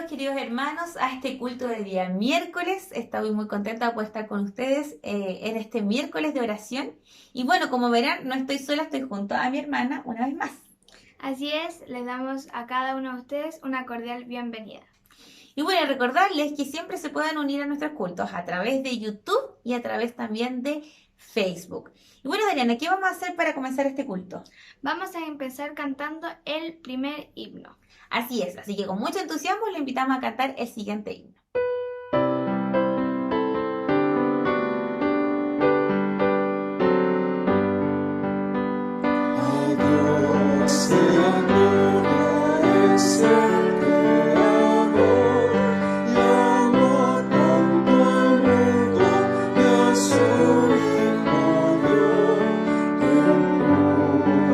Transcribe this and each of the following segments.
queridos hermanos, a este culto del día miércoles. Estoy muy contenta por estar con ustedes en este miércoles de oración. Y bueno, como verán, no estoy sola, estoy junto a mi hermana una vez más. Así es, les damos a cada uno de ustedes una cordial bienvenida. Y bueno, recordarles que siempre se pueden unir a nuestros cultos a través de YouTube y a través también de Facebook. Y bueno, Dariana, ¿qué vamos a hacer para comenzar este culto? Vamos a empezar cantando el primer himno. Así es, así que con mucho entusiasmo le invitamos a cantar el siguiente himno. A Dios sea gloria, es el Creador, y amor tanto al mundo y a su Hijo dio, que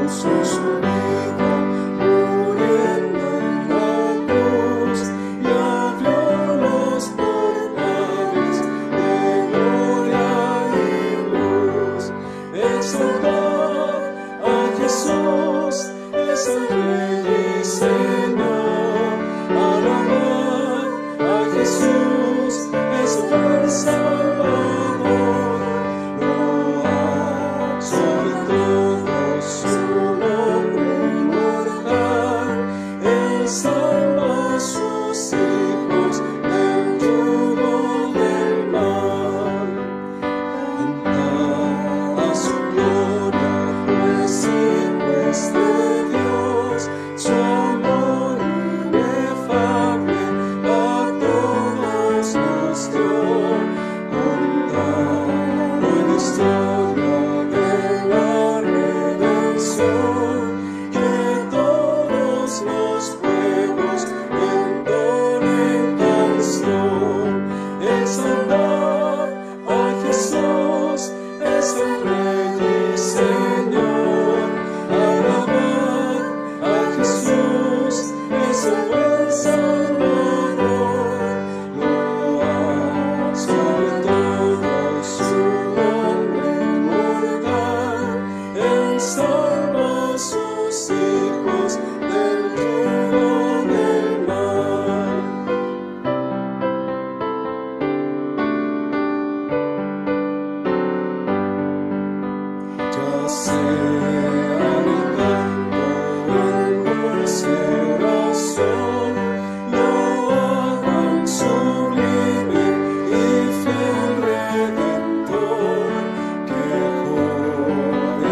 puso su vida muriendo en la cruz, y abrió los portales de gloria y luz. Exaltar a Jesús es el Rey y Señor. Alabar a Jesús es el Salvador. Loar sobre todo su nombre inmortal. Él salva a sus hijos del yugo del mal. Cantar a su gloria, pues Hijo es de Dios, su amor inefable a todos nos dio. Contar la historia de la redención, que todos los pueblos entonen canción. Exaltar a Jesús es el Rey y Señor. Alabar a Jesús es el buen Salvador. Loar sobre todo su nombre inmortal. Él salva a sus hijos del yugo del mal. Ya sea el canto, en dulce oración, lo hagan sublime y fiel Redentor, que joven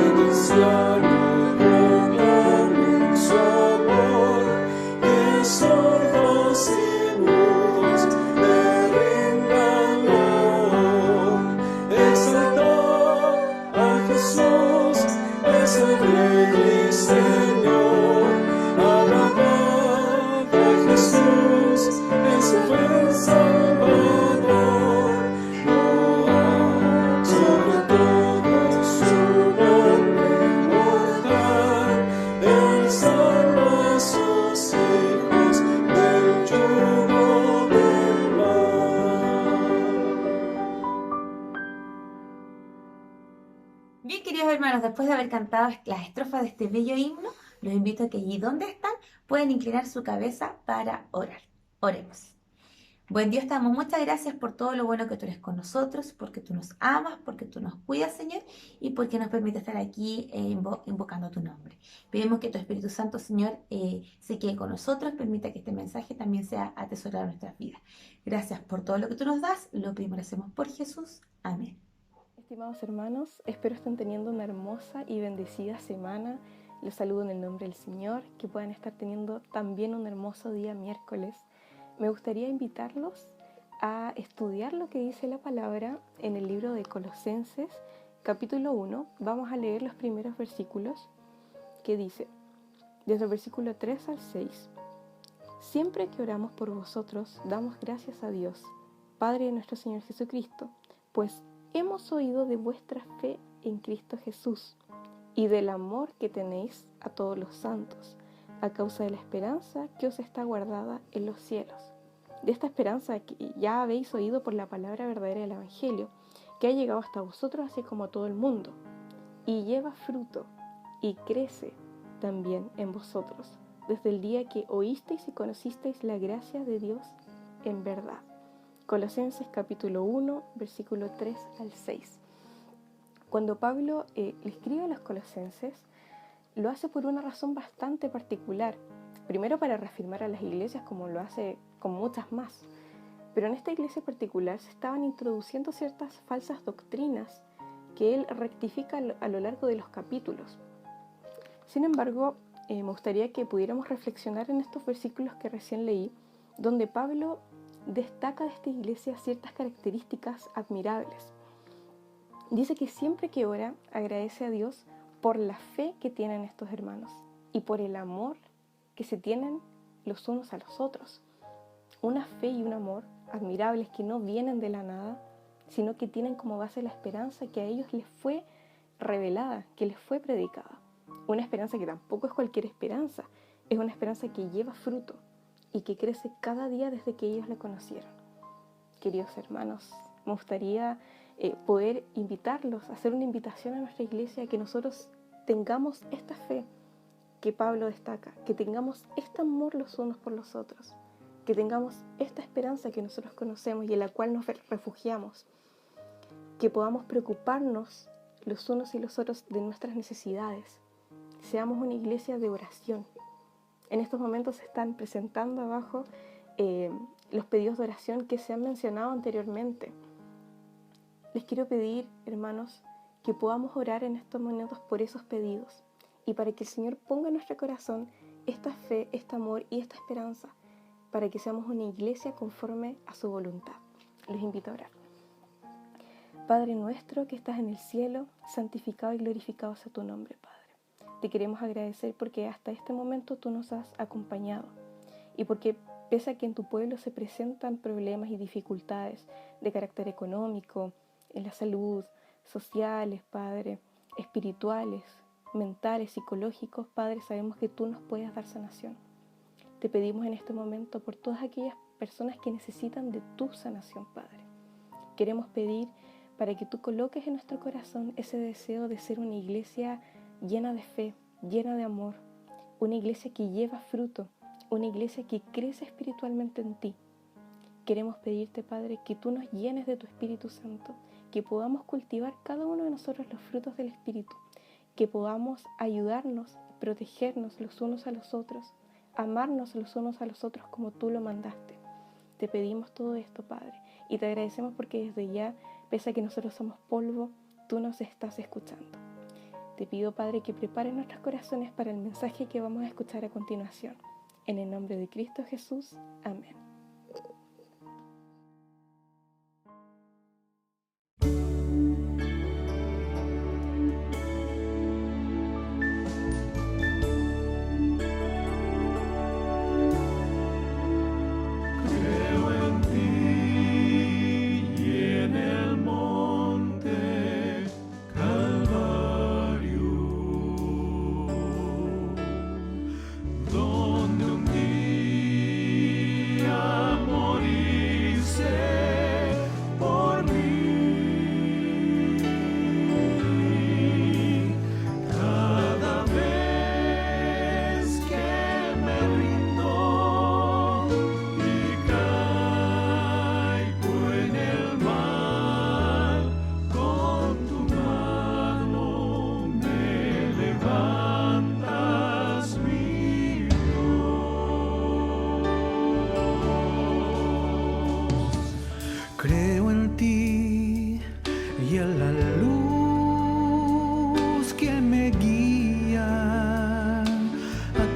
y anciano proclamen su amor, que sordos y mudos le rindan loor. Exaltar a Jesús es el Rey y Señor. Alabar a Jesús es el buen Salvador. Loar sobre todo su nombre inmortal. Él salva a sus hijos del yugo del mal. Bien, queridos hermanos, después de haber cantado las estrofas de este bello himno, los invito a que allí donde están pueden inclinar su cabeza para orar. Oremos. Buen Dios, te damos muchas gracias por todo lo bueno que tú eres con nosotros, porque tú nos amas, porque tú nos cuidas, Señor, y porque nos permite estar aquí invocando tu nombre. Pedimos que tu Espíritu Santo, Señor, se quede con nosotros, permita que este mensaje también sea atesorado en nuestras vidas. Gracias por todo lo que tú nos das, lo pedimos y hacemos por Jesús. Amén. Estimados hermanos, espero estén teniendo una hermosa y bendecida semana. Los saludo en el nombre del Señor, que puedan estar teniendo también un hermoso día miércoles. Me gustaría invitarlos a estudiar lo que dice la palabra en el libro de Colosenses, capítulo 1. Vamos a leer los primeros versículos que dice, desde el versículo 3 al 6. Siempre que oramos por vosotros, damos gracias a Dios, Padre de nuestro Señor Jesucristo, pues hemos oído de vuestra fe en Cristo Jesús y del amor que tenéis a todos los santos, a causa de la esperanza que os está guardada en los cielos. De esta esperanza que ya habéis oído por la palabra verdadera del Evangelio, que ha llegado hasta vosotros así como a todo el mundo, y lleva fruto y crece también en vosotros, desde el día que oísteis y conocisteis la gracia de Dios en verdad. Colosenses capítulo 1, versículo 3 al 6. Cuando Pablo le escribe a los colosenses, lo hace por una razón bastante particular. Primero, para reafirmar a las iglesias, como lo hace con muchas más. Pero en esta iglesia particular se estaban introduciendo ciertas falsas doctrinas que él rectifica a lo largo de los capítulos. Sin embargo, me gustaría que pudiéramos reflexionar en estos versículos que recién leí, donde Pablo destaca de esta iglesia ciertas características admirables. Dice que siempre que ora agradece a Dios por la fe que tienen estos hermanos y por el amor que se tienen los unos a los otros. Una fe y un amor admirables que no vienen de la nada, sino que tienen como base la esperanza que a ellos les fue revelada, que les fue predicada. Una esperanza que tampoco es cualquier esperanza, es una esperanza que lleva fruto y que crece cada día desde que ellos la conocieron. Queridos hermanos, me gustaría poder invitarlos, hacer una invitación a nuestra iglesia, que nosotros tengamos esta fe que Pablo destaca, que tengamos este amor los unos por los otros, que tengamos esta esperanza que nosotros conocemos y en la cual nos refugiamos, que podamos preocuparnos los unos y los otros de nuestras necesidades. Seamos una iglesia de oración. En estos momentos se están presentando abajo los pedidos de oración que se han mencionado anteriormente. Les quiero pedir, hermanos, que podamos orar en estos momentos por esos pedidos y para que el Señor ponga en nuestro corazón esta fe, este amor y esta esperanza, para que seamos una iglesia conforme a su voluntad. Les invito a orar. Padre nuestro que estás en el cielo, santificado y glorificado sea tu nombre, Padre. Te queremos agradecer porque hasta este momento tú nos has acompañado y porque pese a que en tu pueblo se presentan problemas y dificultades de carácter económico, en la salud, sociales, Padre, espirituales, mentales, psicológicos, Padre, sabemos que tú nos puedes dar sanación. Te pedimos en este momento por todas aquellas personas que necesitan de tu sanación, Padre. Queremos pedir para que tú coloques en nuestro corazón ese deseo de ser una iglesia llena de fe, llena de amor, una iglesia que lleva fruto, una iglesia que crece espiritualmente en ti. Queremos pedirte, Padre, que tú nos llenes de tu Espíritu Santo, que podamos cultivar cada uno de nosotros los frutos del Espíritu, que podamos ayudarnos, protegernos los unos a los otros, amarnos los unos a los otros como tú lo mandaste. Te pedimos todo esto, Padre, y te agradecemos porque desde ya, pese a que nosotros somos polvo, tú nos estás escuchando. Te pido, Padre, que prepares nuestros corazones para el mensaje que vamos a escuchar a continuación. En el nombre de Cristo Jesús. Amén. Creo en ti y en la luz que me guía a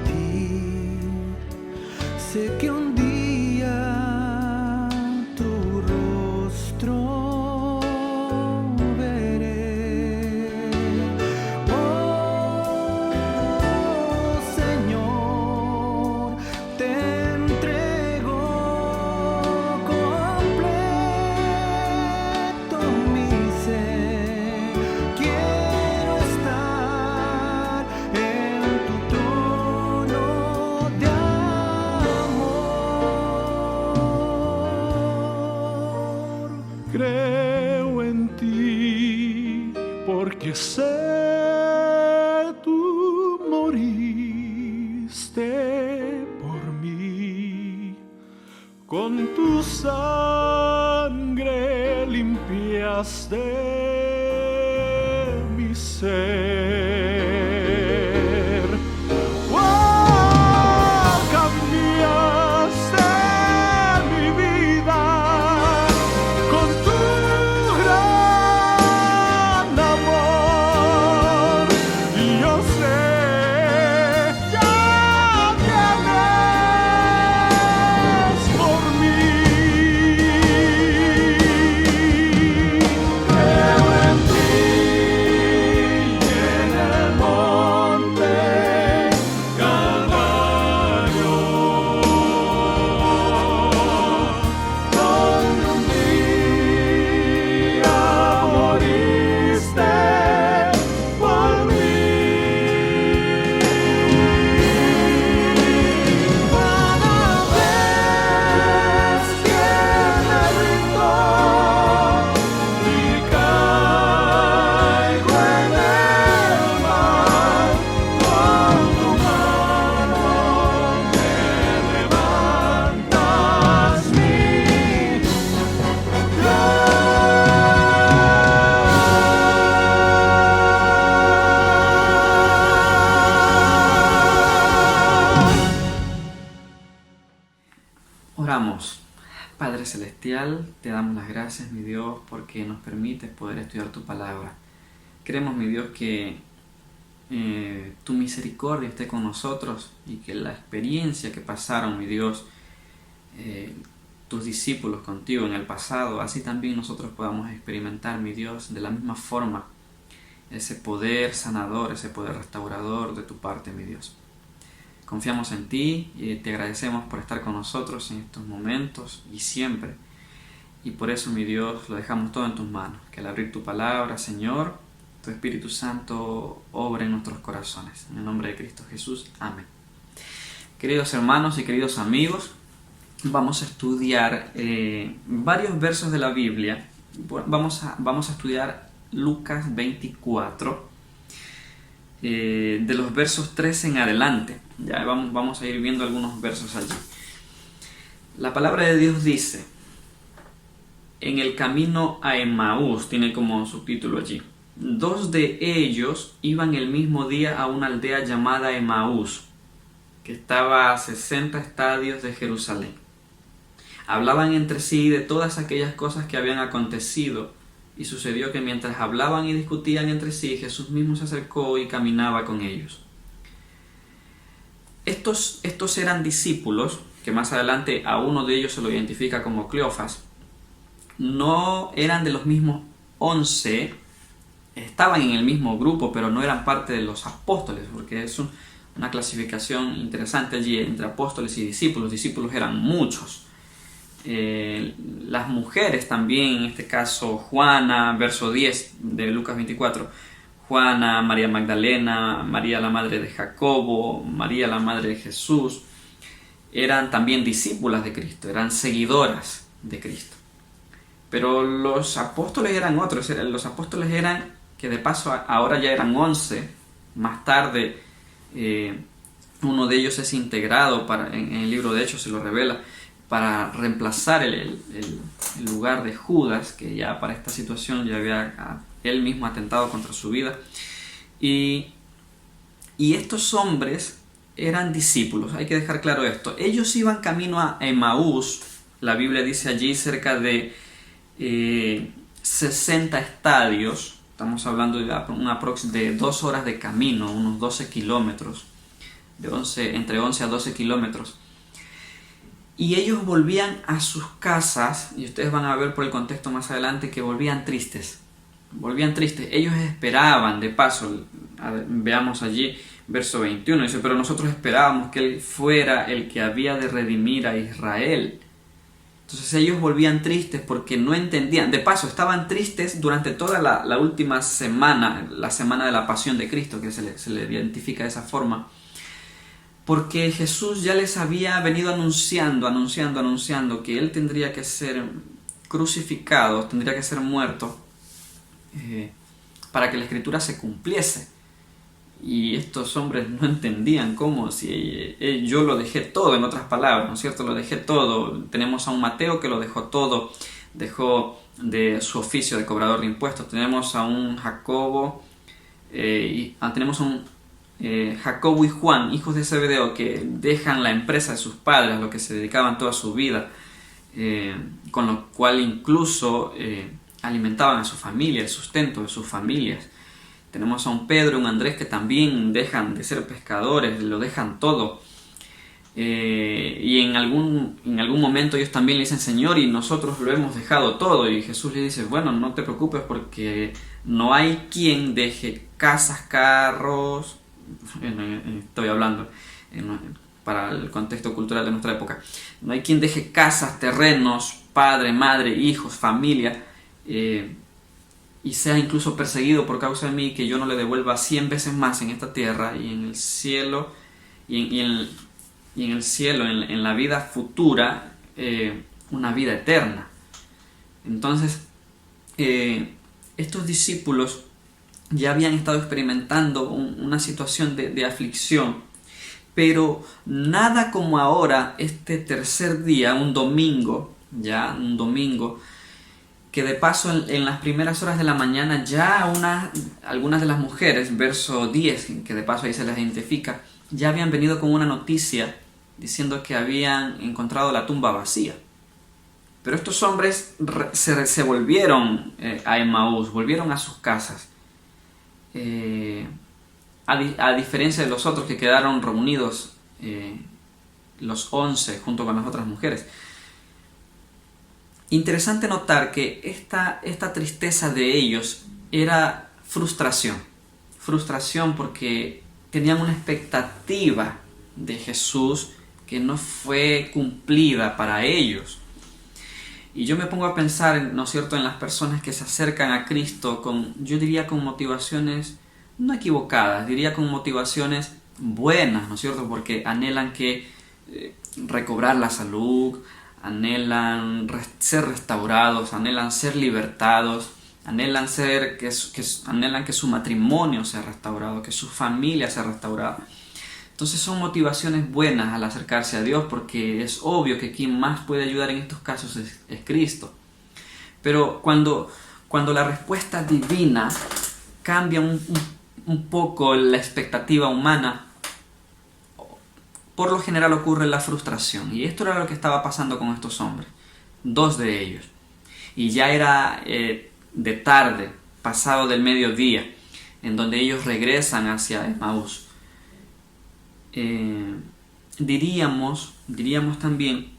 ti. Sé que un día tu rostro veré. Oh Señor, te entrego completo mi ser. Quiero estar en tu trono de amor. Creo en ti porque sé tú moriste con tu sangre limpiaste mi ser. ¡Oh! Cambiaste mi vida con tu gran amor. Y yo sé, ya vienes por mí. Creo en ti y en el monte Calvario, donde un día moriste por mí. Cada vez que me rindo y caigo en el mar, con tu mano me levantas mi Oramos. Padre Celestial, te damos las gracias, mi Dios, porque nos permites poder estudiar tu palabra. Queremos, mi Dios, que tu misericordia esté con nosotros y que la experiencia que pasaron, mi Dios, tus discípulos contigo en el pasado, así también nosotros podamos experimentar, mi Dios, de la misma forma, ese poder sanador, ese poder restaurador de tu parte, mi Dios. Confiamos en ti y te agradecemos por estar con nosotros en estos momentos y siempre. Y por eso, mi Dios, lo dejamos todo en tus manos. Que al abrir tu palabra, Señor, tu Espíritu Santo obre en nuestros corazones. En el nombre de Cristo Jesús. Amén. Queridos hermanos y queridos amigos, vamos a estudiar varios versos de la Biblia. Vamos a estudiar Lucas 24. De los versos 3 en adelante. Ya vamos a ir viendo algunos versos allí. La palabra de Dios dice: en el camino a Emaús, tiene como subtítulo allí. 2 de ellos iban el mismo día a una aldea llamada Emaús, que estaba a 60 estadios de Jerusalén. Hablaban entre sí de todas aquellas cosas que habían acontecido. Y sucedió que mientras hablaban y discutían entre sí, Jesús mismo se acercó y caminaba con ellos. Estos eran discípulos, que más adelante a uno de ellos se lo identifica como Cleofas. No eran de los mismos 11, estaban en el mismo grupo, pero no eran parte de los apóstoles, porque es una clasificación interesante allí entre apóstoles y discípulos. Discípulos eran muchos. Las mujeres también, en este caso Juana, verso 10 de Lucas 24, Juana, María Magdalena, María la madre de Jacobo, María la madre de Jesús, eran también discípulas de Cristo, eran seguidoras de Cristo. Pero los apóstoles eran otros. Los apóstoles eran, que de paso ahora ya eran 11, más tarde uno de ellos es integrado en el libro de Hechos, se lo revela, para reemplazar el lugar de Judas, que ya para esta situación ya había él mismo atentado contra su vida. Y estos hombres eran discípulos, hay que dejar claro esto. Ellos iban camino a Emaús, la Biblia dice allí cerca de 60 estadios, estamos hablando de de 2 horas de camino, unos 12 kilómetros, entre 11 a 12 kilómetros. Y ellos volvían a sus casas, y ustedes van a ver por el contexto más adelante que volvían tristes. Ellos esperaban, de paso, veamos allí verso 21, dice: pero nosotros esperábamos que Él fuera el que había de redimir a Israel. Entonces ellos volvían tristes porque no entendían. De paso, estaban tristes durante toda la última semana, la semana de la pasión de Cristo, que se le identifica de esa forma. Porque Jesús ya les había venido anunciando que Él tendría que ser crucificado, tendría que ser muerto, para que la Escritura se cumpliese. Y estos hombres no entendían cómo, si yo lo dejé todo, en otras palabras, ¿no es cierto? Lo dejé todo. Tenemos a un Mateo que lo dejó todo, dejó de su oficio de cobrador de impuestos. Tenemos a un Jacobo, tenemos a un Jacobo y Juan, hijos de Zebedeo, que dejan la empresa de sus padres, a lo que se dedicaban toda su vida, con lo cual incluso alimentaban a su familia, el sustento de sus familias. Tenemos a un Pedro y un Andrés que también dejan de ser pescadores, lo dejan todo. Y en algún momento ellos también le dicen, Señor, y nosotros lo hemos dejado todo. Y Jesús le dice, bueno, no te preocupes porque no hay quien deje casas, carros, estoy hablando para el contexto cultural de nuestra época, no hay quien deje casas, terrenos, padre, madre, hijos, familia, y sea incluso perseguido por causa de mí, que yo no le devuelva 100 veces más en esta tierra y en el cielo, en la vida futura, una vida eterna. Entonces, estos discípulos ya habían estado experimentando una situación de aflicción, pero nada como ahora, este tercer día, un domingo, que de paso en las primeras horas de la mañana ya algunas de las mujeres, verso 10, que de paso ahí se las identifica, ya habían venido con una noticia diciendo que habían encontrado la tumba vacía. Pero estos hombres se volvieron a Emaús, volvieron a sus casas, a diferencia de los otros que quedaron reunidos, los 11 junto con las otras mujeres. Interesante notar que esta tristeza de ellos era frustración porque tenían una expectativa de Jesús que no fue cumplida para ellos. Y yo me pongo a pensar, ¿no es cierto?, en las personas que se acercan a Cristo yo diría con motivaciones no equivocadas, diría con motivaciones buenas, ¿no es cierto?, porque anhelan recobrar la salud, anhelan ser restaurados, anhelan ser libertados, anhelan que su matrimonio sea restaurado, que su familia sea restaurada. Entonces son motivaciones buenas al acercarse a Dios, porque es obvio que quien más puede ayudar en estos casos es Cristo. Pero cuando la respuesta divina cambia un poco la expectativa humana, por lo general ocurre la frustración. Y esto era lo que estaba pasando con estos hombres, 2 de ellos. Y ya era de tarde, pasado del mediodía, en donde ellos regresan hacia Emaús. Diríamos también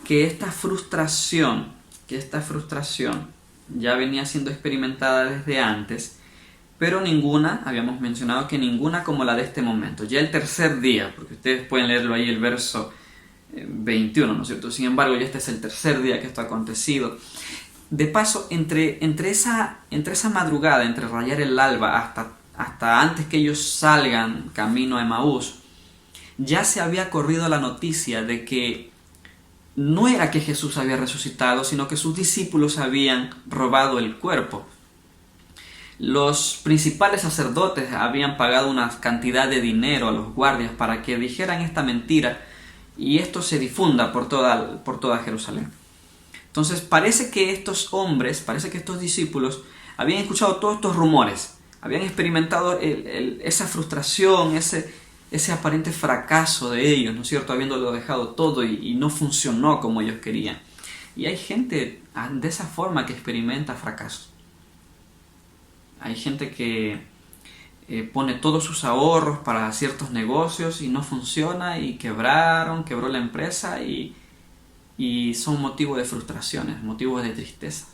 que esta frustración ya venía siendo experimentada desde antes, pero habíamos mencionado que ninguna como la de este momento. Ya el tercer día, porque ustedes pueden leerlo ahí, el verso 21, ¿no es cierto? Sin embargo, ya este es el tercer día que esto ha acontecido. De paso, entre esa madrugada, entre rayar el alba hasta antes que ellos salgan camino a Emaús, ya se había corrido la noticia de que no era que Jesús había resucitado, sino que sus discípulos habían robado el cuerpo. Los principales sacerdotes habían pagado una cantidad de dinero a los guardias para que dijeran esta mentira y esto se difunda por toda Jerusalén. Entonces parece que estos discípulos habían escuchado todos estos rumores, habían experimentado esa frustración, ese aparente fracaso de ellos, ¿no es cierto?, habiéndolo dejado todo y no funcionó como ellos querían. Y hay gente de esa forma que experimenta fracaso. Hay gente que pone todos sus ahorros para ciertos negocios y no funciona y quebró la empresa y son motivos de frustraciones, motivos de tristeza.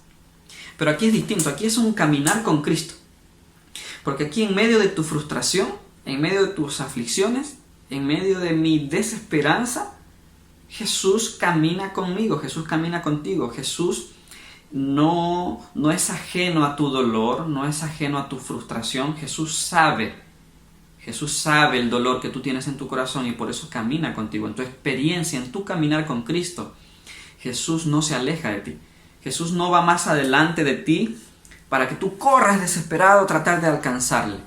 Pero aquí es distinto, aquí es un caminar con Cristo. Porque aquí en medio de tu frustración, en medio de tus aflicciones, en medio de mi desesperanza, Jesús camina conmigo, Jesús camina contigo. Jesús no es ajeno a tu dolor, no es ajeno a tu frustración. Jesús sabe el dolor que tú tienes en tu corazón y por eso camina contigo. En tu experiencia, en tu caminar con Cristo, Jesús no se aleja de ti. Jesús no va más adelante de ti para que tú corras desesperado a tratar de alcanzarle.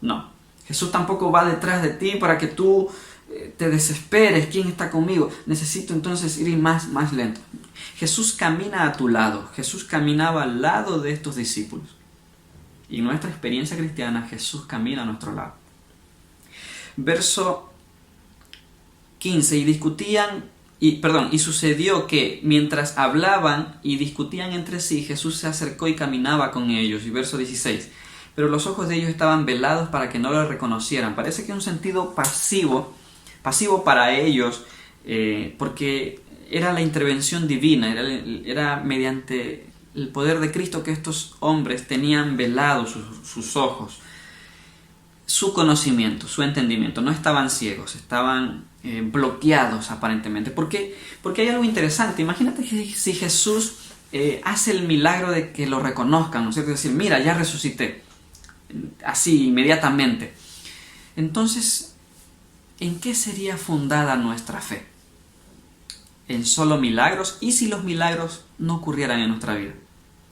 No, Jesús tampoco va detrás de ti para que tú te desesperes. ¿Quién está conmigo? Necesito entonces ir más lento. Jesús camina a tu lado. Jesús caminaba al lado de estos discípulos. Y en nuestra experiencia cristiana, Jesús camina a nuestro lado. Verso 15. Y sucedió que mientras hablaban y discutían entre sí, Jesús se acercó y caminaba con ellos. Y verso 16. Pero los ojos de ellos estaban velados para que no lo reconocieran. Parece que un sentido pasivo para ellos, porque era la intervención divina, era mediante el poder de Cristo que estos hombres tenían velados sus ojos, su conocimiento, su entendimiento. No estaban ciegos, estaban bloqueados aparentemente. Porque hay algo interesante. Imagínate que si Jesús hace el milagro de que lo reconozcan, ¿no es cierto? Es decir, mira, ya resucité. Así, inmediatamente. Entonces, ¿en qué sería fundada nuestra fe? ¿En solo milagros? ¿Y si los milagros no ocurrieran en nuestra vida?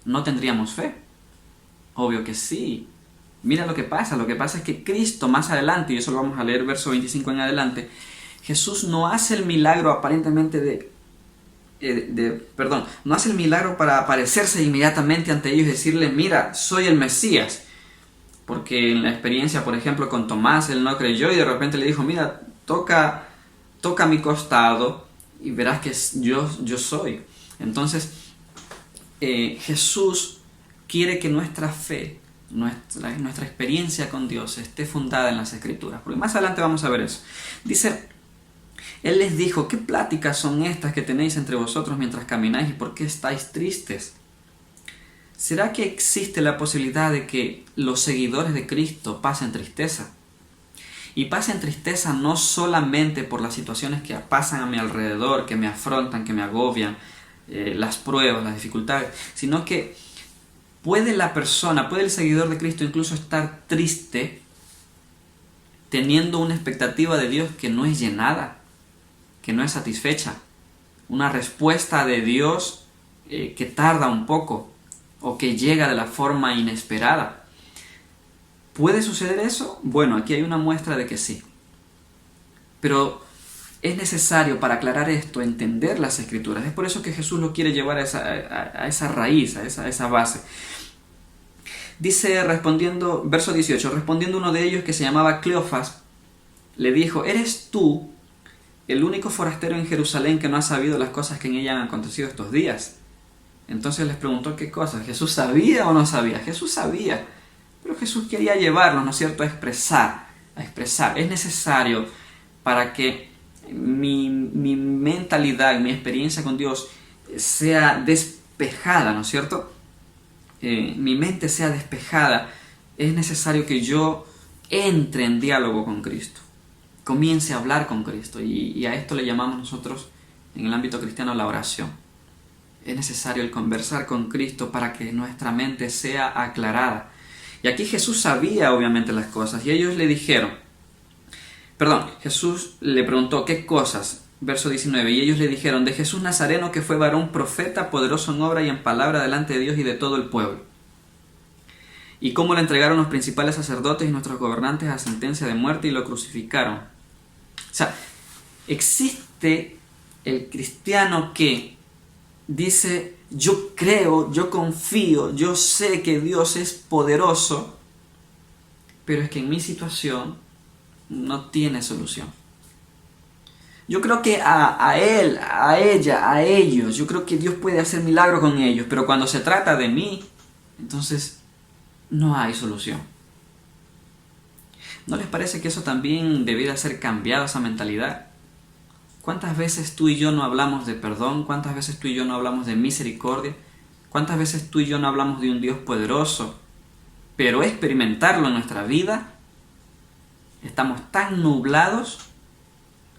¿No tendríamos fe? Obvio que sí. Mira lo que pasa. Lo que pasa es que Cristo más adelante, y eso lo vamos a leer verso 25 en adelante, Jesús no hace el milagro aparentemente no hace el milagro para aparecerse inmediatamente ante ellos y decirles, mira, soy el Mesías. Porque en la experiencia, por ejemplo, con Tomás, él no creyó y de repente le dijo, mira, toca mi costado y verás que yo soy. Entonces, Jesús quiere que nuestra fe, nuestra experiencia con Dios esté fundada en las Escrituras. Porque más adelante vamos a ver eso. Dice, Él les dijo, ¿qué pláticas son estas que tenéis entre vosotros mientras camináis y por qué estáis tristes? ¿Será que existe la posibilidad de que los seguidores de Cristo pasen tristeza? Y pasen tristeza no solamente por las situaciones que pasan a mi alrededor, que me afrontan, que me agobian, las pruebas, las dificultades, sino que puede el seguidor de Cristo incluso estar triste teniendo una expectativa de Dios que no es llenada, que no es satisfecha, una respuesta de Dios que tarda un poco, o que llega de la forma inesperada. ¿Puede suceder eso? Bueno, aquí hay una muestra de que sí. Pero es necesario para aclarar esto entender las Escrituras. Es por eso que Jesús lo quiere llevar a esa raíz, a esa base. Dice, verso 18, respondiendo uno de ellos que se llamaba Cleofas, le dijo, ¿eres tú el único forastero en Jerusalén que no ha sabido las cosas que en ella han acontecido estos días? Entonces les preguntó qué cosas. ¿Jesús sabía o no sabía? Jesús sabía, pero Jesús quería llevarnos, ¿no es cierto?, a expresar. Es necesario para que mi mentalidad, mi experiencia con Dios sea despejada, ¿no es cierto? Mi mente sea despejada. Es necesario que yo entre en diálogo con Cristo, comience a hablar con Cristo, y a esto le llamamos nosotros en el ámbito cristiano la oración. Es necesario el conversar con Cristo para que nuestra mente sea aclarada. Y aquí Jesús sabía obviamente las cosas, y ellos le dijeron, Jesús le preguntó, ¿qué cosas? Verso 19, y ellos le dijeron, de Jesús Nazareno, que fue varón profeta, poderoso en obra y en palabra delante de Dios y de todo el pueblo. Y cómo le entregaron los principales sacerdotes y nuestros gobernantes a sentencia de muerte y lo crucificaron. O sea, existe el cristiano que dice, yo creo, yo confío, yo sé que Dios es poderoso, pero es que en mi situación no tiene solución. Yo creo que a él, a ella, a ellos, yo creo que Dios puede hacer milagros con ellos, pero cuando se trata de mí, entonces no hay solución. ¿No les parece que eso también debiera ser cambiado, esa mentalidad? ¿Cuántas veces tú y yo no hablamos de perdón? ¿Cuántas veces tú y yo no hablamos de misericordia? ¿Cuántas veces tú y yo no hablamos de un Dios poderoso? Pero experimentarlo en nuestra vida, estamos tan nublados,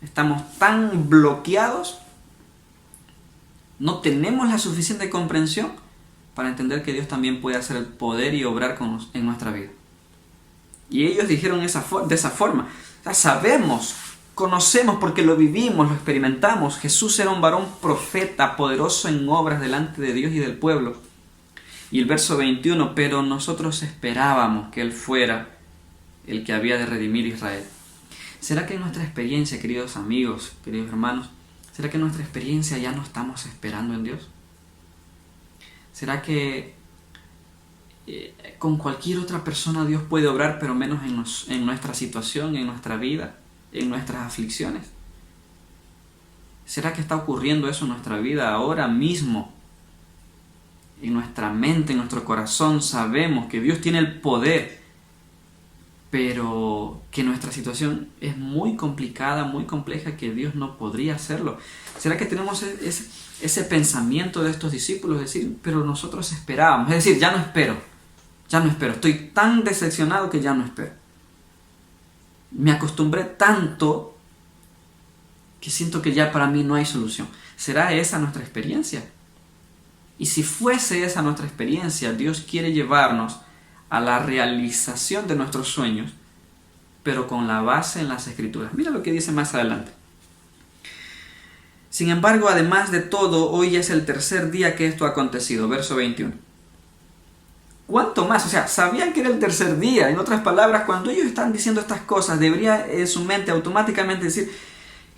estamos tan bloqueados, no tenemos la suficiente comprensión para entender que Dios también puede hacer el poder y obrar en nuestra vida. Y ellos dijeron de esa forma. O sea, sabemos, conocemos porque lo vivimos, lo experimentamos. Jesús era un varón profeta, poderoso en obras delante de Dios y del pueblo. Y el verso 21, pero nosotros esperábamos que Él fuera el que había de redimir a Israel. ¿Será que en nuestra experiencia, queridos amigos, queridos hermanos, será que en nuestra experiencia ya no estamos esperando en Dios? ¿Será que con cualquier otra persona Dios puede obrar, pero menos en nuestra situación, en nuestra vida, en nuestras aflicciones? ¿Será que está ocurriendo eso en nuestra vida ahora mismo? En nuestra mente, en nuestro corazón, sabemos que Dios tiene el poder, pero que nuestra situación es muy complicada, muy compleja, que Dios no podría hacerlo. ¿Será que tenemos ese pensamiento de estos discípulos? Es decir, pero nosotros esperábamos, es decir, ya no espero, estoy tan decepcionado que ya no espero. Me acostumbré tanto que siento que ya para mí no hay solución. ¿Será esa nuestra experiencia? Y si fuese esa nuestra experiencia, Dios quiere llevarnos a la realización de nuestros sueños, pero con la base en las Escrituras. Mira lo que dice más adelante. Sin embargo, además de todo, hoy es el tercer día que esto ha acontecido. Verso 21. ¿Cuánto más? O sea, sabían que era el tercer día. En otras palabras, cuando ellos están diciendo estas cosas, debería en su mente automáticamente decir,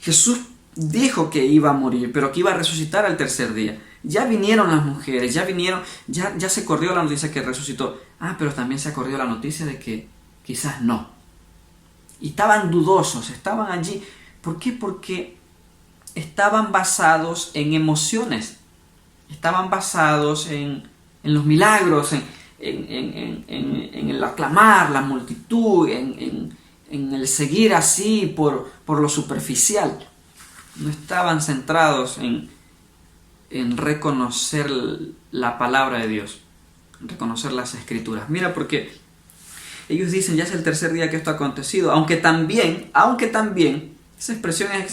Jesús dijo que iba a morir, pero que iba a resucitar al tercer día. Ya vinieron las mujeres, ya se corrió la noticia que resucitó. Pero también se ha corrido la noticia de que quizás no. Y estaban dudosos, estaban allí. ¿Por qué? Porque estaban basados en emociones. Estaban basados en los milagros, en el aclamar, la multitud, en el seguir así por lo superficial. No estaban centrados en reconocer la palabra de Dios, reconocer las Escrituras. Mira, porque ellos dicen, ya es el tercer día que esto ha acontecido, aunque también, esa expresión es,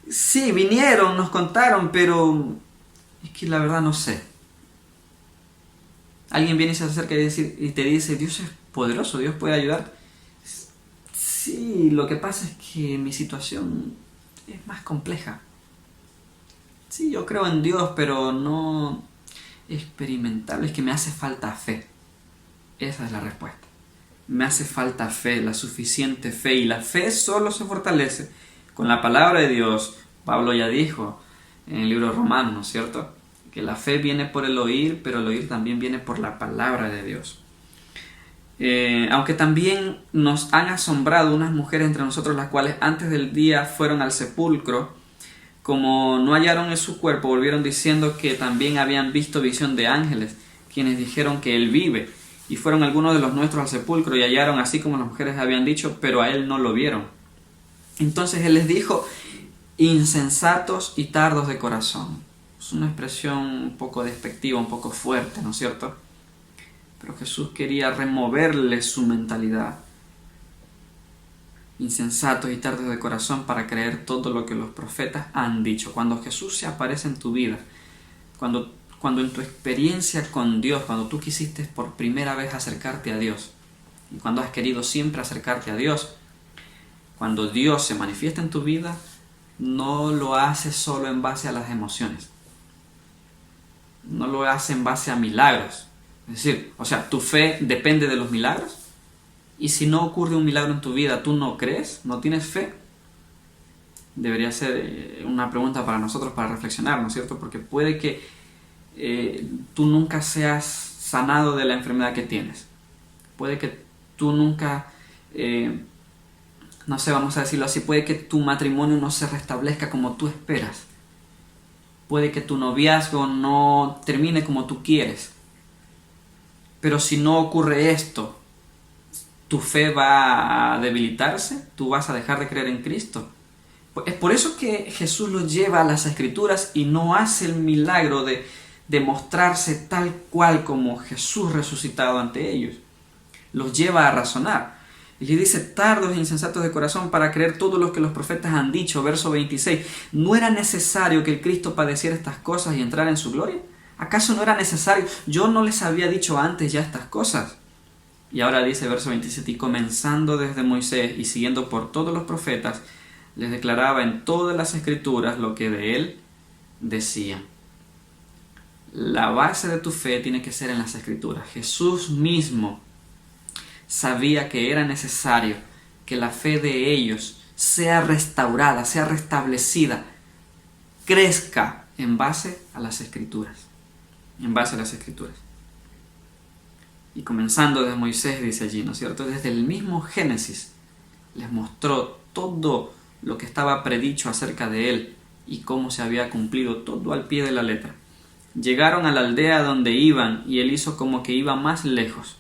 sí, vinieron, nos contaron, pero es que la verdad no sé. Alguien viene y se acerca y te dice, Dios es poderoso, Dios puede ayudar. Sí, lo que pasa es que mi situación es más compleja. Sí, yo creo en Dios, pero no experimentable, es que me hace falta fe. Esa es la respuesta. Me hace falta fe, la suficiente fe, y la fe solo se fortalece con la palabra de Dios. Pablo ya dijo en el libro de Romanos, ¿no es cierto?, que la fe viene por el oír, pero el oír también viene por la palabra de Dios. Aunque también nos han asombrado unas mujeres entre nosotros, las cuales antes del día fueron al sepulcro. Como no hallaron en su cuerpo, volvieron diciendo que también habían visto visión de ángeles, quienes dijeron que él vive. Y fueron algunos de los nuestros al sepulcro y hallaron así como las mujeres habían dicho, pero a él no lo vieron. Entonces él les dijo, insensatos y tardos de corazón. Es una expresión un poco despectiva, un poco fuerte, ¿no es cierto? Pero Jesús quería removerle su mentalidad. Insensatos y tardos de corazón para creer todo lo que los profetas han dicho. Cuando Jesús se aparece en tu vida, cuando en tu experiencia con Dios, cuando tú quisiste por primera vez acercarte a Dios, y cuando has querido siempre acercarte a Dios, cuando Dios se manifiesta en tu vida, no lo hace solo en base a las emociones, no lo hace en base a milagros. Es decir, tu fe depende de los milagros. Y si no ocurre un milagro en tu vida, ¿tú no crees? ¿No tienes fe? Debería ser una pregunta para nosotros para reflexionar, ¿no es cierto? Porque puede que tú nunca seas sanado de la enfermedad que tienes. Puede que tú nunca, vamos a decirlo así, puede que tu matrimonio no se restablezca como tú esperas. Puede que tu noviazgo no termine como tú quieres. Pero si no ocurre esto, tu fe va a debilitarse, tú vas a dejar de creer en Cristo. Es por eso que Jesús los lleva a las Escrituras y no hace el milagro de mostrarse tal cual como Jesús resucitado ante ellos. Los lleva a razonar. Y le dice, tardos e insensatos de corazón para creer todo lo que los profetas han dicho. Verso 26. ¿No era necesario que el Cristo padeciera estas cosas y entrara en su gloria? ¿Acaso no era necesario? Yo no les había dicho antes ya estas cosas. Y ahora dice verso 27, y comenzando desde Moisés y siguiendo por todos los profetas, les declaraba en todas las Escrituras lo que de él decía. La base de tu fe tiene que ser en las Escrituras. Jesús mismo sabía que era necesario que la fe de ellos sea restaurada, sea restablecida, crezca en base a las Escrituras. En base a las Escrituras. Y comenzando desde Moisés, dice allí, ¿no es cierto? Desde el mismo Génesis les mostró todo lo que estaba predicho acerca de él y cómo se había cumplido todo al pie de la letra. Llegaron a la aldea donde iban y él hizo como que iba más lejos.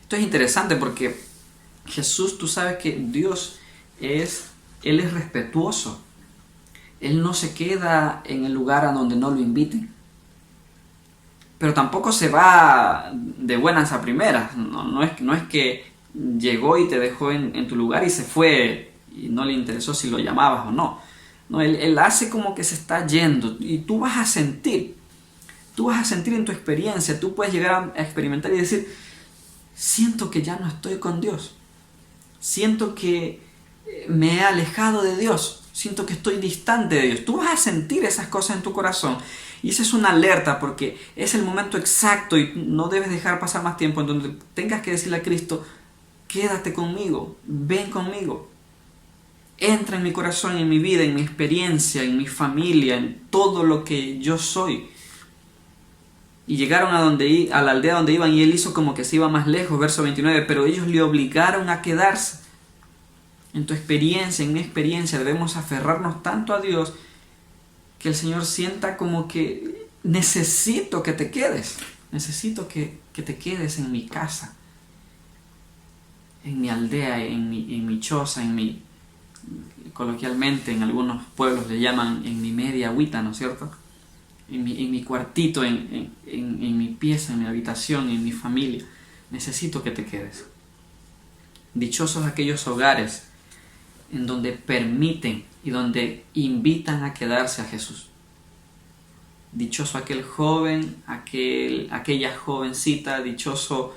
Esto es interesante porque Jesús, tú sabes que Dios Él es respetuoso. Él no se queda en el lugar a donde no lo inviten. Pero tampoco se va de buenas a primeras. No es que llegó y te dejó en tu lugar y se fue y no le interesó si lo llamabas o no. No, él hace como que se está yendo y tú vas a sentir en tu experiencia, tú puedes llegar a experimentar y decir, siento que ya no estoy con Dios, siento que me he alejado de Dios, siento que estoy distante de Dios. Tú vas a sentir esas cosas en tu corazón y esa es una alerta porque es el momento exacto y no debes dejar pasar más tiempo en donde tengas que decirle a Cristo, quédate conmigo, ven conmigo. Entra en mi corazón, en mi vida, en mi experiencia, en mi familia, en todo lo que yo soy. Y llegaron a la aldea donde iban y él hizo como que se iba más lejos, verso 29, pero ellos le obligaron a quedarse. En tu experiencia, en mi experiencia, debemos aferrarnos tanto a Dios que el Señor sienta como que necesito que te quedes, necesito que te quedes en mi casa, en mi aldea, en mi choza, coloquialmente en algunos pueblos le llaman en mi media agüita, ¿no es cierto? En mi cuartito, en mi pieza, en mi habitación, en mi familia. Necesito que te quedes. Dichosos aquellos hogares en donde permiten y donde invitan a quedarse a Jesús. Dichoso aquel joven, aquella jovencita, dichosos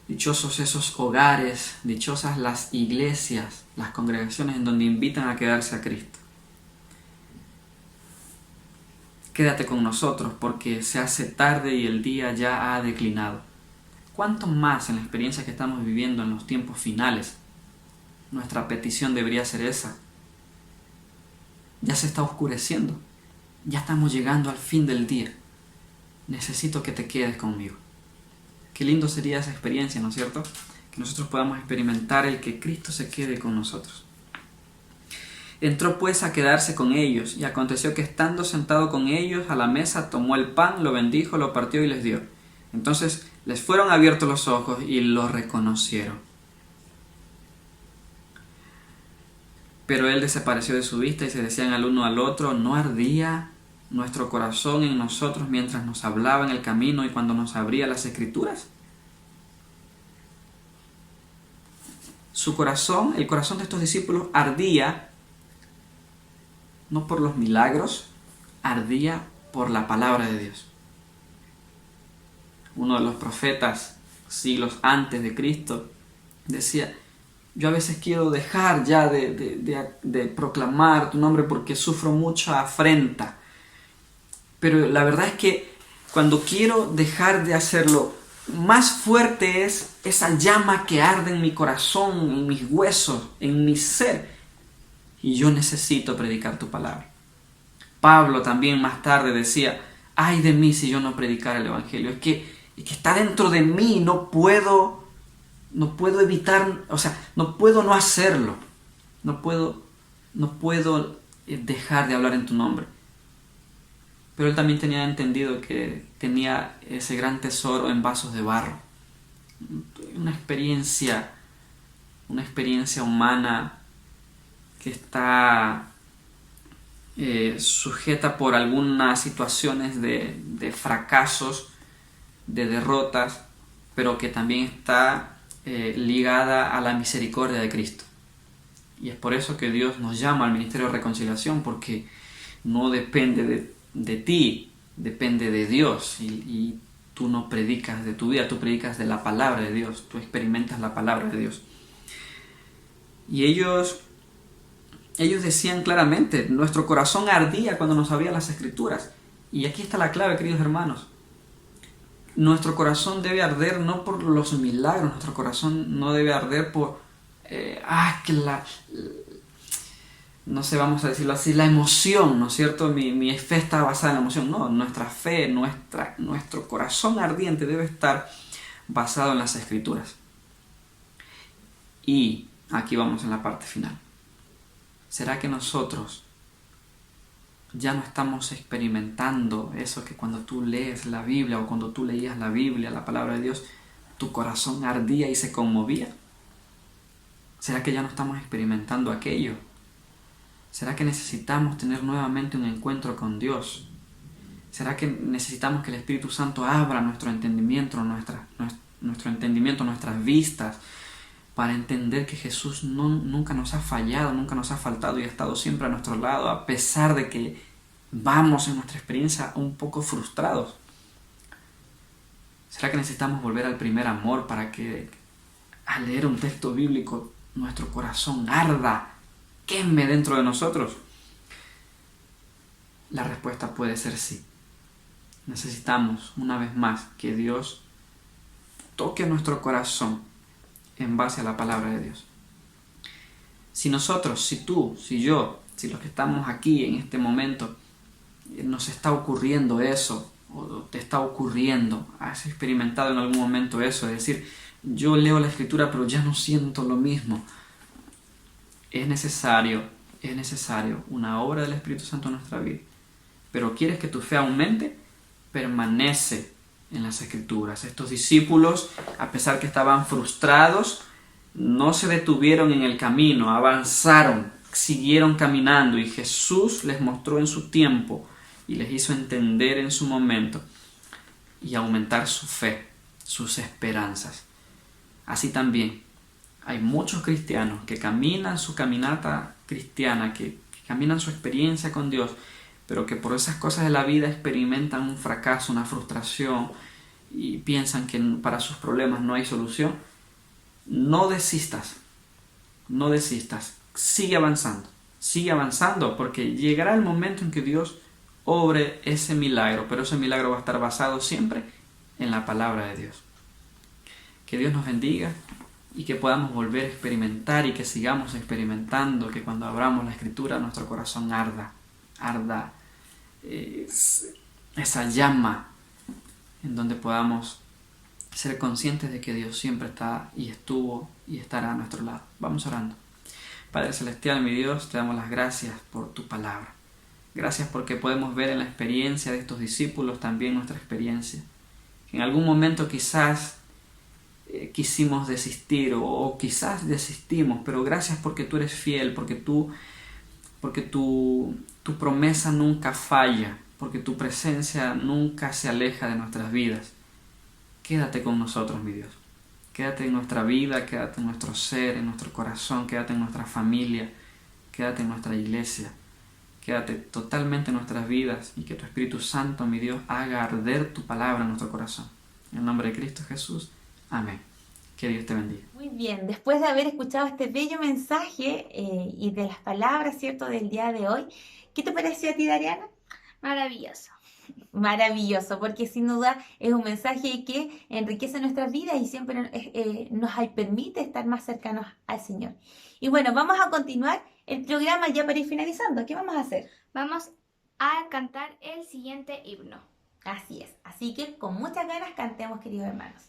esos hogares, dichosas las iglesias, las congregaciones en donde invitan a quedarse a Cristo. Quédate con nosotros porque se hace tarde y el día ya ha declinado. ¿Cuánto más en la experiencia que estamos viviendo en los tiempos finales? Nuestra petición debería ser esa. Ya se está oscureciendo. Ya estamos llegando al fin del día. Necesito que te quedes conmigo. Qué lindo sería esa experiencia, ¿no es cierto? Que nosotros podamos experimentar el que Cristo se quede con nosotros. Entró pues a quedarse con ellos, y aconteció que estando sentado con ellos a la mesa, tomó el pan, lo bendijo, lo partió y les dio. Entonces les fueron abiertos los ojos y lo reconocieron. Pero él desapareció de su vista y se decían al uno al otro, ¿no ardía nuestro corazón en nosotros mientras nos hablaba en el camino y cuando nos abría las Escrituras? Su corazón, el corazón de estos discípulos ardía no por los milagros, ardía por la palabra de Dios. Uno de los profetas, siglos antes de Cristo, decía, yo a veces quiero dejar ya de proclamar tu nombre porque sufro mucha afrenta. Pero la verdad es que cuando quiero dejar de hacerlo, más fuerte es esa llama que arde en mi corazón, en mis huesos, en mi ser. Y yo necesito predicar tu palabra. Pablo también más tarde decía, ay de mí si yo no predicara el Evangelio. Es que está dentro de mí, no puedo evitar, no puedo no hacerlo. No puedo dejar de hablar en tu nombre. Pero él también tenía entendido que tenía ese gran tesoro en vasos de barro. Una experiencia humana que está sujeta por algunas situaciones de fracasos, de derrotas, pero que también está ligada a la misericordia de Cristo. Y es por eso que Dios nos llama al ministerio de reconciliación, porque no depende de ti, depende de Dios. Y tú no predicas de tu vida, tú predicas de la palabra de Dios, tú experimentas la palabra de Dios. Y ellos decían claramente, nuestro corazón ardía cuando nos abría las Escrituras. Y aquí está la clave, queridos hermanos. nuestro corazón debe arder no por los milagros, nuestro corazón no debe arder por, no sé, vamos a decirlo así, la emoción, ¿no es cierto? Mi fe está basada en la emoción. No, nuestra fe, nuestro corazón ardiente debe estar basado en las Escrituras. Y aquí vamos en la parte final. ¿Será que nosotros ya no estamos experimentando eso que cuando tú lees la Biblia o cuando tú leías la Biblia, la palabra de Dios, tu corazón ardía y se conmovía? ¿Será que ya no estamos experimentando aquello? ¿Será que necesitamos tener nuevamente un encuentro con Dios? ¿Será que necesitamos que el Espíritu Santo abra nuestro entendimiento, nuestras vistas, para entender que Jesús nunca nos ha fallado, nunca nos ha faltado y ha estado siempre a nuestro lado, a pesar de que vamos en nuestra experiencia un poco frustrados? ¿Será que necesitamos volver al primer amor para que al leer un texto bíblico nuestro corazón arda, queme dentro de nosotros? La respuesta puede ser sí. Necesitamos una vez más que Dios toque nuestro corazón en base a la palabra de Dios. Si nosotros, si tú, si yo, si los que estamos aquí en este momento, nos está ocurriendo eso, o te está ocurriendo, has experimentado en algún momento eso, es decir, yo leo la Escritura pero ya no siento lo mismo, es necesario una obra del Espíritu Santo en nuestra vida. Pero ¿quieres que tu fe aumente? Permanece en las Escrituras. Estos discípulos, a pesar que estaban frustrados, no se detuvieron en el camino, avanzaron, siguieron caminando y Jesús les mostró en su tiempo y les hizo entender en su momento y aumentar su fe, sus esperanzas. Así también hay muchos cristianos que caminan su caminata cristiana, que caminan su experiencia con Dios, pero que por esas cosas de la vida experimentan un fracaso, una frustración y piensan que para sus problemas no hay solución. No desistas, sigue avanzando, porque llegará el momento en que Dios obre ese milagro, pero ese milagro va a estar basado siempre en la palabra de Dios. Que Dios nos bendiga y que podamos volver a experimentar y que sigamos experimentando, que cuando abramos la Escritura nuestro corazón arda esa llama en donde podamos ser conscientes de que Dios siempre está y estuvo y estará a nuestro lado. Vamos orando. Padre Celestial, mi Dios, te damos las gracias por tu palabra. Gracias porque podemos ver en la experiencia de estos discípulos también nuestra experiencia. En algún momento quizás quisimos desistir o quizás desistimos, pero gracias porque tú eres fiel, porque tu promesa nunca falla, porque tu presencia nunca se aleja de nuestras vidas. Quédate con nosotros, mi Dios. Quédate en nuestra vida, quédate en nuestro ser, en nuestro corazón, quédate en nuestra familia, quédate en nuestra iglesia. Quédate totalmente en nuestras vidas y que tu Espíritu Santo, mi Dios, haga arder tu palabra en nuestro corazón. En el nombre de Cristo Jesús. Amén. Que Dios te bendiga. Muy bien, después de haber escuchado este bello mensaje y de las palabras, ¿cierto?, del día de hoy, ¿qué te pareció a ti, Dariana? Maravilloso. Maravilloso, porque sin duda es un mensaje que enriquece nuestras vidas y siempre nos permite estar más cercanos al Señor. Y bueno, vamos a continuar el programa ya para ir finalizando. ¿Qué vamos a hacer? Vamos a cantar el siguiente himno. Así es, así que con muchas ganas cantemos, queridos hermanos.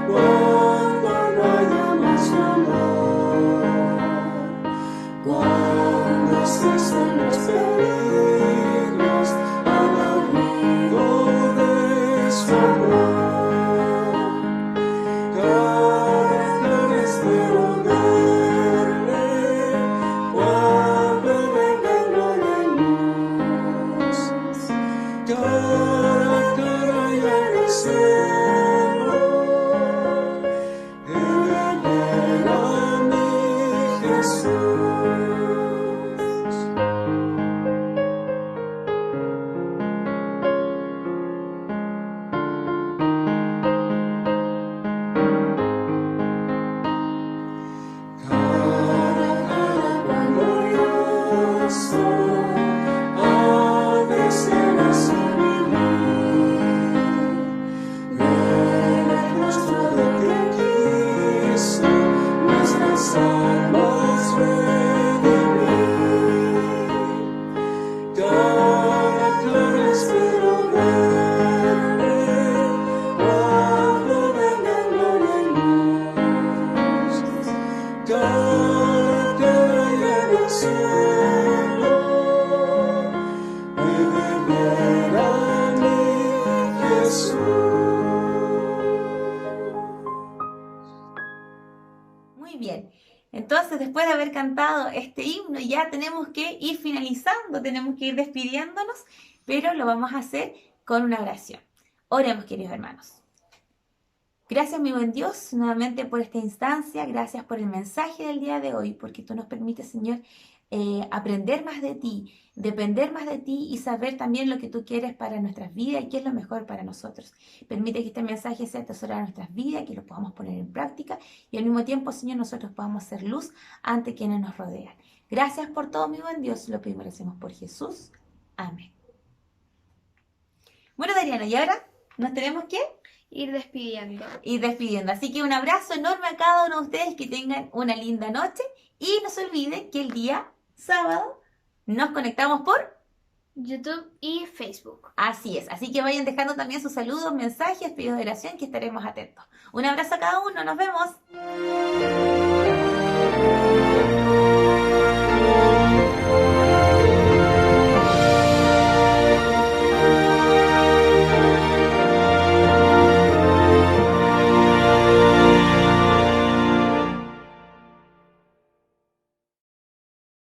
cuando no haya más dolor, cuando cesen los peligros al abrigo de su amor. Cara a cara espero verle cuando venga gloria y luz. Cara a cara y en el cielo he de ver a mi Jesús. Cara a cara cuán glorioso ha de ser así vivir. Ver el rostro del que quiso nuestras almas redimir. Cara a cara espero verle cuando venga gloria y luz. Cara a cara y en el cielo he de ver a mi Jesús. Muy bien. Entonces, después de haber cantado este himno, ya tenemos que ir finalizando, tenemos que ir despidiéndonos, pero lo vamos a hacer con una oración. Oremos, queridos hermanos. Gracias, mi buen Dios, nuevamente por esta instancia. Gracias por el mensaje del día de hoy, porque tú nos permites, Señor, aprender más de ti, depender más de ti y saber también lo que tú quieres para nuestras vidas y qué es lo mejor para nosotros. Permite que este mensaje sea tesoro de nuestras vidas, que lo podamos poner en práctica y al mismo tiempo, Señor, nosotros podamos ser luz ante quienes nos rodean. Gracias por todo, mi buen Dios. Lo pedimos y lo hacemos por Jesús. Amén. Bueno, Dariana, y ahora nos tenemos que Ir despidiendo. ir despidiendo. Así que un abrazo enorme a cada uno de ustedes, que tengan una linda noche y no se olviden que el día sábado nos conectamos por... YouTube y Facebook. Así es, así que vayan dejando también sus saludos, mensajes, pedidos de oración, que estaremos atentos. Un abrazo a cada uno, nos vemos.